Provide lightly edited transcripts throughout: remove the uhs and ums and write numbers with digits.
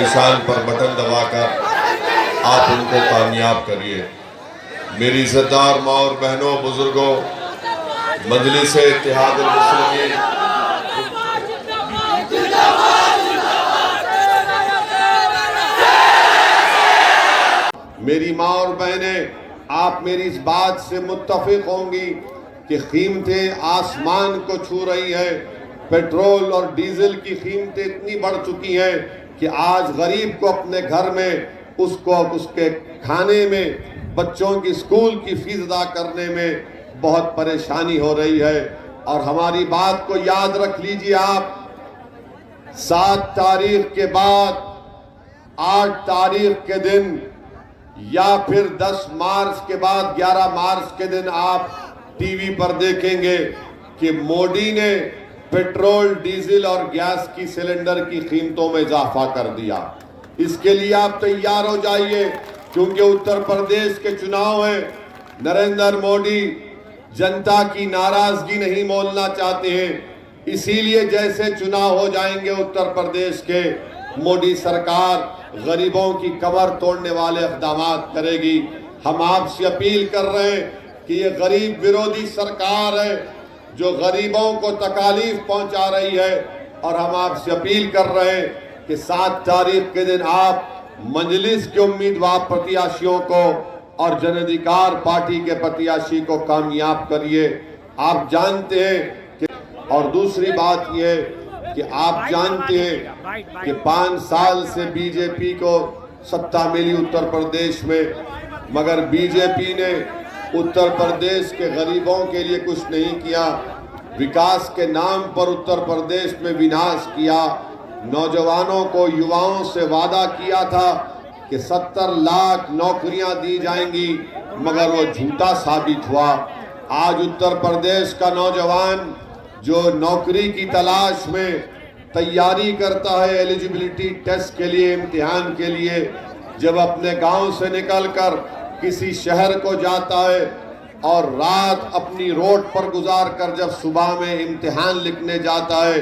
निशान पर बटन दबाकर आप उनको कामयाब करिए। मेरी इज्जतदार माँ और बहनों, बुजुर्गों, मजलिस इत्तेहाद मुस्लिमीन, मेरी माँ और बहनें, आप मेरी इस बात से मुत्तफिक होंगी कि कीमतें आसमान को छू रही हैं। पेट्रोल और डीजल की कीमतें इतनी बढ़ चुकी हैं कि आज गरीब को अपने घर में उसको उसके खाने में, बच्चों की स्कूल की फीस अदा करने में बहुत परेशानी हो रही है। और हमारी बात को याद रख लीजिए आप, 7 तारीख के बाद 8 तारीख के दिन या फिर 10 मार्च के बाद 11 मार्च के दिन आप टीवी पर देखेंगे कि मोदी ने पेट्रोल, डीजल और गैस की सिलेंडर की कीमतों में इजाफा कर दिया। इसके लिए आप तैयार हो जाइए, क्योंकि उत्तर प्रदेश के चुनाव हैं। नरेंद्र मोदी जनता की नाराजगी नहीं मोलना चाहते हैं, इसीलिए जैसे चुनाव हो जाएंगे उत्तर प्रदेश के, मोदी सरकार गरीबों की कमर तोड़ने वाले इक़दाम करेगी। हम आपसे अपील कर रहे हैं कि ये गरीब विरोधी सरकार है जो गरीबों को तकालीफ पहुंचा रही है। और हम आपसे अपील कर रहे हैं कि 7 तारीख के दिन आप मजलिस के उम्मीदवार प्रत्याशियों को और जन अधिकार पार्टी के प्रत्याशी को कामयाब करिए। आप जानते हैं कि, और दूसरी बात यह कि आप जानते हैं कि 5 साल से बीजेपी को सत्ता मिली उत्तर प्रदेश में, मगर बीजेपी ने उत्तर प्रदेश के गरीबों के लिए कुछ नहीं किया। विकास के नाम पर उत्तर प्रदेश में विनाश किया। नौजवानों को, युवाओं से वादा किया था कि 70 लाख नौकरियां दी जाएंगी, मगर वो झूठा साबित हुआ। आज उत्तर प्रदेश का नौजवान जो नौकरी की तलाश में तैयारी करता है एलिजिबिलिटी टेस्ट के लिए, इम्तिहान के लिए, जब अपने गांव से निकलकर किसी शहर को जाता है और रात अपनी रोड पर गुजार कर जब सुबह में इम्तिहान लिखने जाता है,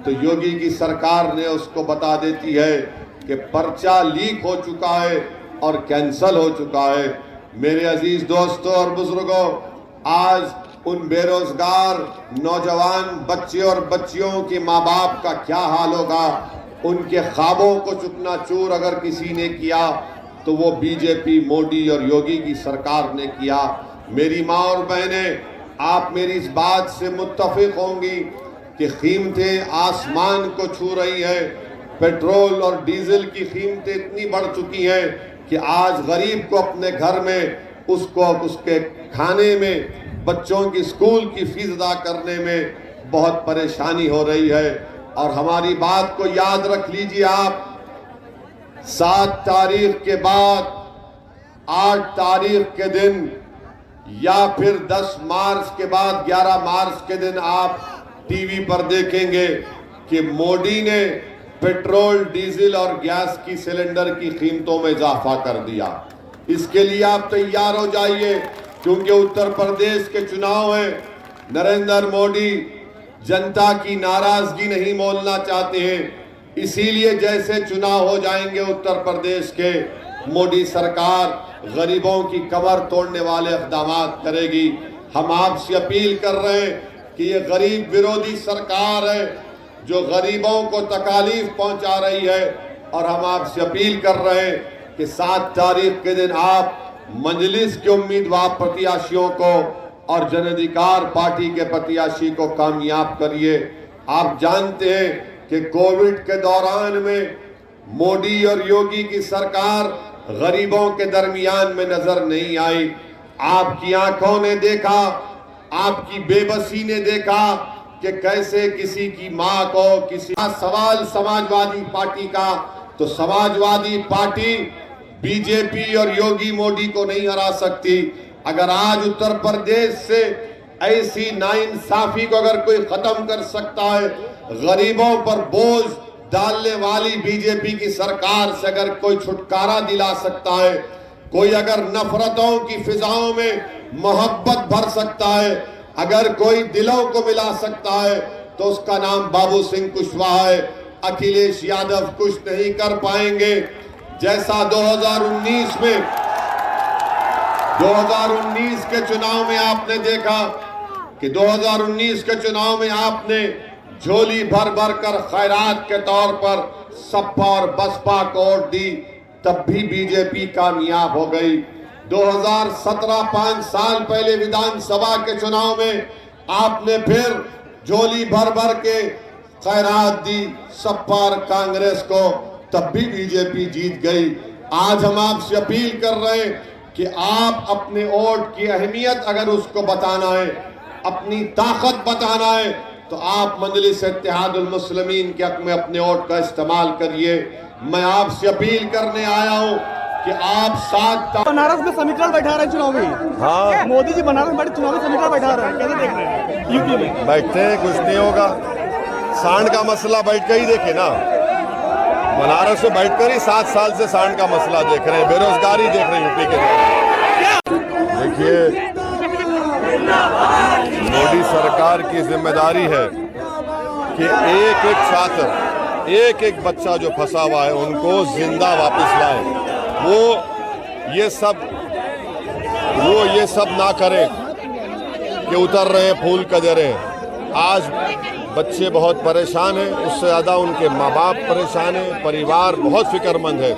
तो योगी की सरकार ने उसको बता देती है कि पर्चा लीक हो चुका है और कैंसल हो चुका है। मेरे अजीज दोस्तों और बुजुर्गों, आज उन बेरोजगार नौजवान बच्चे और बच्चियों के माँ बाप का क्या हाल होगा। उनके ख्वाबों को चूर अगर किसी ने किया तो वो बीजेपी, मोदी और योगी की सरकार ने किया। मेरी माँ और बहनें, आप मेरी इस बात से मुत्तफिक होंगी कि कीमतें आसमान को छू रही हैं। पेट्रोल और डीजल की कीमतें इतनी बढ़ चुकी हैं कि आज गरीब को अपने घर में उसको उसके खाने में, बच्चों की स्कूल की फीस अदा करने में बहुत परेशानी हो रही है। और हमारी बात को याद रख लीजिए आप, 7 तारीख के बाद 8 तारीख के दिन या फिर 10 मार्च के बाद 11 मार्च के दिन आप टीवी पर देखेंगे कि मोदी ने पेट्रोल, डीजल और गैस की सिलेंडर की कीमतों में इजाफा कर दिया। इसके लिए आप तैयार हो जाइए, क्योंकि उत्तर प्रदेश के चुनाव हैं। नरेंद्र मोदी जनता की नाराजगी नहीं मोलना चाहते हैं, इसीलिए जैसे चुनाव हो जाएंगे उत्तर प्रदेश के, मोदी सरकार गरीबों की कमर तोड़ने वाले इक़दाम करेगी। हम आपसे अपील कर रहे हैं कि ये गरीब विरोधी सरकार है जो गरीबों को तकालीफ पहुंचा रही है। और हम आपसे अपील कर रहे हैं कि 7 तारीख के दिन आप मजलिस के उम्मीदवार प्रत्याशियों को और जन अधिकार पार्टी के प्रत्याशी को कामयाब करिए। आप जानते हैं कि कोविड के दौरान में मोदी और योगी की सरकार गरीबों के दरमियान में नजर नहीं आई। आपकी आंखों ने देखा, आपकी बेबसी ने देखा कि कैसे किसी की मां को, किसी का सवाल समाजवादी पार्टी का, तो समाजवादी पार्टी बीजेपी और योगी मोदी को नहीं हरा सकती। अगर आज उत्तर प्रदेश से ऐसी नाइंसाफी को अगर कोई खत्म कर सकता है, गरीबों पर बोझ डालने वाली बीजेपी की सरकार से अगर कोई छुटकारा दिला सकता है, कोई अगर नफरतों की फिजाओं में मोहब्बत भर सकता है, अगर कोई दिलों को मिला सकता है, तो उसका नाम बाबू सिंह कुशवाहा है। अखिलेश यादव कुछ नहीं कर पाएंगे। जैसा 2019 के चुनाव में आपने देखा कि 2019 के चुनाव में आपने झोली भर भर कर खैरात के तौर पर सपा और बसपा को वोट दी, तब भी बीजेपी कामयाब हो गई। 2017 5 साल पहले विधानसभा के चुनाव में आपने फिर झोली भर भर के खैरात दी सपा और कांग्रेस को, तब भी बीजेपी जीत गई। आज हम आपसे अपील कर रहे हैं कि आप अपने वोट की अहमियत अगर उसको बताना है, अपनी ताकत बताना है, तो आप मजलिस इत्तेहादुल मुस्लिमीन के हक में अपने वोट का इस्तेमाल करिए। मैं आपसे अपील करने आया हूं कि आप 7 बनारस में समीकरण बैठा रहे हैं चुनाव में। हाँ, मोदी जी बनारस में चुनावी समीकरण बैठा रहे हैं, कैसे देख रहे हैं यूपी में? बैठते हैं, कुछ नहीं होगा। सांड का मसला बैठ कर ही देखे ना, बनारस में बैठकर ही 7 साल से सांड का मसला देख रहे हैं, बेरोजगारी देख रहे हैं यूपी के। देखिए, मोदी सरकार की जिम्मेदारी है कि एक एक छात्र, एक एक बच्चा जो फंसा हुआ है उनको जिंदा वापस लाए। वो ये सब ना करें कि उतर रहे हैं फूल कदरे। आज बच्चे बहुत परेशान हैं, उससे ज़्यादा उनके माँ बाप परेशान हैं, परिवार बहुत फिक्रमंद है।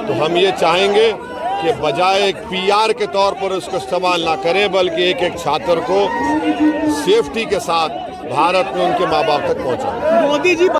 तो हम ये चाहेंगे कि बजाय एक पीआर के तौर पर उसको इस्तेमाल ना करें, बल्कि एक एक छात्र को सेफ्टी के साथ भारत में उनके माँ बाप तक पहुँचाएं। मोदी जी